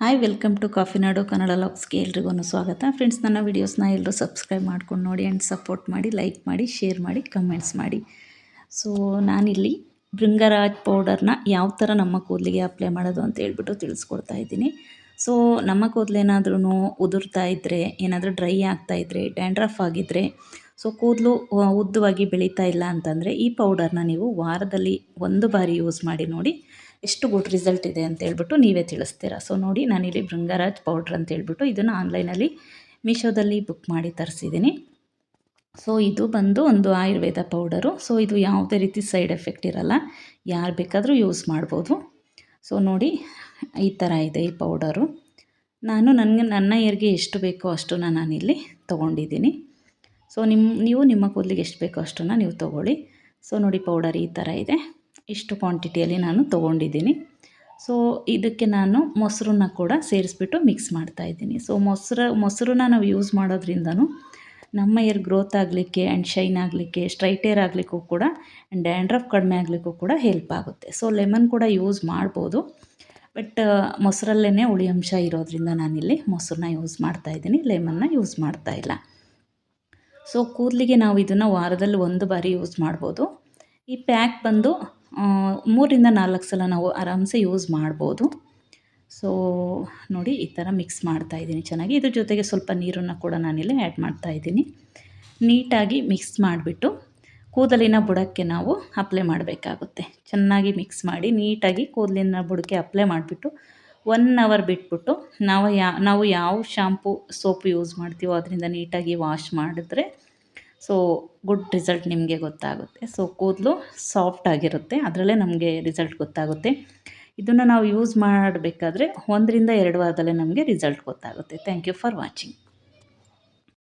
Hi welcome to coffee ನಾಡು ಕನ್ನಡ ಲಾಗ್ಸ್ಗೆ ಎಲ್ರಿಗೂ ಸ್ವಾಗತ. Friends, ನನ್ನ ವೀಡಿಯೋಸ್ನ ಎಲ್ಲರೂ ಸಬ್ಸ್ಕ್ರೈಬ್ ಮಾಡ್ಕೊಂಡು ನೋಡಿ ಆ್ಯಂಡ್ ಸಪೋರ್ಟ್ ಮಾಡಿ, ಲೈಕ್ ಮಾಡಿ, ಶೇರ್ ಮಾಡಿ, ಕಮೆಂಟ್ಸ್ ಮಾಡಿ. ಸೊ ನಾನಿಲ್ಲಿ ಭೃಂಗರಾಜ್ ಪೌಡರ್ನ ಯಾವ ಥರ ನಮ್ಮ ಕೂದಲಿಗೆ ಅಪ್ಲೈ ಮಾಡೋದು ಅಂತ ಹೇಳ್ಬಿಟ್ಟು ತಿಳಿಸ್ಕೊಡ್ತಾ ಇದ್ದೀನಿ. ಸೊ ನಮ್ಮ ಕೂದಲೇನಾದ್ರೂ ಉದುರ್ತಾ ಇದ್ದರೆ, ಏನಾದರೂ ಡ್ರೈ ಆಗ್ತಾಯಿದ್ರೆ, ಡ್ಯಾಂಡ್ರಫ್ ಆಗಿದ್ದರೆ, ಸೊ ಕೂದಲು ಉದ್ದವಾಗಿ ಬೆಳೀತಾ ಇಲ್ಲ ಅಂತಂದರೆ ಈ ಪೌಡರ್ನ ನೀವು ವಾರದಲ್ಲಿ 1 ಬಾರಿ ಯೂಸ್ ಮಾಡಿ ನೋಡಿ ಎಷ್ಟು ಗುಡ್ ರಿಸಲ್ಟ್ ಇದೆ ಅಂತ ಹೇಳ್ಬಿಟ್ಟು ನೀವೇ ತಿಳಿಸ್ತೀರಾ. ಸೊ ನೋಡಿ, ನಾನಿಲ್ಲಿ ಭೃಂಗರಾಜ್ ಪೌಡ್ರ್ ಅಂತ ಹೇಳ್ಬಿಟ್ಟು ಇದನ್ನು ಆನ್ಲೈನಲ್ಲಿ ಮೀಶೋದಲ್ಲಿ ಬುಕ್ ಮಾಡಿ ತರಿಸಿದ್ದೀನಿ. ಸೊ ಇದು ಬಂದು ಒಂದು ಆಯುರ್ವೇದ ಪೌಡರು. ಸೊ ಇದು ಯಾವುದೇ ರೀತಿ ಸೈಡ್ ಎಫೆಕ್ಟ್ ಇರಲ್ಲ, ಯಾರು ಬೇಕಾದರೂ ಯೂಸ್ ಮಾಡ್ಬೋದು. ಸೊ ನೋಡಿ, ಈ ಥರ ಇದೆ ಈ ಪೌಡರು. ನನ್ನ ಏರ್ಗೆ ಎಷ್ಟು ಬೇಕೋ ಅಷ್ಟನ್ನು ನಾನಿಲ್ಲಿ ತೊಗೊಂಡಿದ್ದೀನಿ. ಸೊ ನೀವು ನಿಮ್ಮ ಕೂದಲಿಗೆ ಎಷ್ಟು ಬೇಕೋ ಅಷ್ಟನ್ನು ನೀವು ತೊಗೊಳ್ಳಿ. ಸೊ ನೋಡಿ, ಪೌಡರ್ ಈ ಥರ ಇದೆ. ಇಷ್ಟು ಕ್ವಾಂಟಿಟಿಯಲ್ಲಿ ನಾನು ತೊಗೊಂಡಿದ್ದೀನಿ. ಸೊ ಇದಕ್ಕೆ ನಾನು ಮೊಸರನ್ನ ಕೂಡ ಸೇರಿಸ್ಬಿಟ್ಟು ಮಿಕ್ಸ್ ಮಾಡ್ತಾಯಿದ್ದೀನಿ. ಸೊ ಮೊಸರನ್ನ ನಾವು ಯೂಸ್ ಮಾಡೋದ್ರಿಂದನೂ ನಮ್ಮ ಏರ್ ಗ್ರೋತ್ ಆಗಲಿಕ್ಕೆ ಆ್ಯಂಡ್ ಶೈನ್ ಆಗಲಿಕ್ಕೆ, ಸ್ಟ್ರೈಟ್ ಏರ್ ಆಗಲಿಕ್ಕೂ ಕೂಡ, ಆ್ಯಂಡ್ ಡ್ಯಾಂಡ್ರಫ್ ಕಡಿಮೆ ಆಗಲಿಕ್ಕೂ ಕೂಡ ಹೆಲ್ಪ್ ಆಗುತ್ತೆ. ಸೊ ಲೆಮನ್ ಕೂಡ ಯೂಸ್ ಮಾಡ್ಬೋದು, ಬಟ್ ಮೊಸರಲ್ಲೇ ಹುಳಿ ಅಂಶ ಇರೋದ್ರಿಂದ ನಾನಿಲ್ಲಿ ಮೊಸರನ್ನ ಯೂಸ್ ಮಾಡ್ತಾಯಿದ್ದೀನಿ, ಲೆಮನ್ನ ಯೂಸ್ ಮಾಡ್ತಾಯಿಲ್ಲ. ಸೊ ಕೂದಲಿಗೆ ನಾವು ಇದನ್ನು ವಾರದಲ್ಲಿ 1 ಬಾರಿ ಯೂಸ್ ಮಾಡ್ಬೋದು. ಈ ಪ್ಯಾಕ್ ಬಂದು 3 ರಿಂದ 4 ಸಲ ನಾವು ಆರಾಮ್ಸೆ ಯೂಸ್ ಮಾಡ್ಬೋದು. ಸೊ ನೋಡಿ, ಈ ಥರ ಮಿಕ್ಸ್ ಮಾಡ್ತಾಯಿದ್ದೀನಿ ಚೆನ್ನಾಗಿ. ಇದ್ರ ಜೊತೆಗೆ ಸ್ವಲ್ಪ ನೀರನ್ನು ಕೂಡ ನಾನಿಲ್ಲಿ ಆ್ಯಡ್ ಮಾಡ್ತಾಯಿದ್ದೀನಿ. ನೀಟಾಗಿ ಮಿಕ್ಸ್ ಮಾಡಿಬಿಟ್ಟು ಕೂದಲಿನ ಬುಡಕ್ಕೆ ನಾವು ಅಪ್ಲೈ ಮಾಡಬೇಕಾಗುತ್ತೆ. ಚೆನ್ನಾಗಿ ಮಿಕ್ಸ್ ಮಾಡಿ ನೀಟಾಗಿ ಕೂದಲಿನ ಬುಡಕ್ಕೆ ಅಪ್ಲೈ ಮಾಡಿಬಿಟ್ಟು 1 ಅವರ್ ಬಿಟ್ಬಿಟ್ಟು ನಾವು ಯಾವ ಶಾಂಪು ಸೋಪು ಯೂಸ್ ಮಾಡ್ತೀವೋ ಅದರಿಂದ ನೀಟಾಗಿ ವಾಶ್ ಮಾಡಿದ್ರೆ ಸೊ ಗುಡ್ ರಿಸಲ್ಟ್ ನಿಮಗೆ ಗೊತ್ತಾಗುತ್ತೆ. ಸೊ ಕೂದಲು ಸಾಫ್ಟ್ ಆಗಿರುತ್ತೆ, ಅದರಲ್ಲೇ ನಮಗೆ ರಿಸಲ್ಟ್ ಗೊತ್ತಾಗುತ್ತೆ. ಇದನ್ನು ನಾವು ಯೂಸ್ ಮಾಡಬೇಕಾದ್ರೆ 1 ರಿಂದ 2 ವಾರದಲ್ಲೇ ನಮಗೆ ರಿಸಲ್ಟ್ ಗೊತ್ತಾಗುತ್ತೆ. Thank you for watching.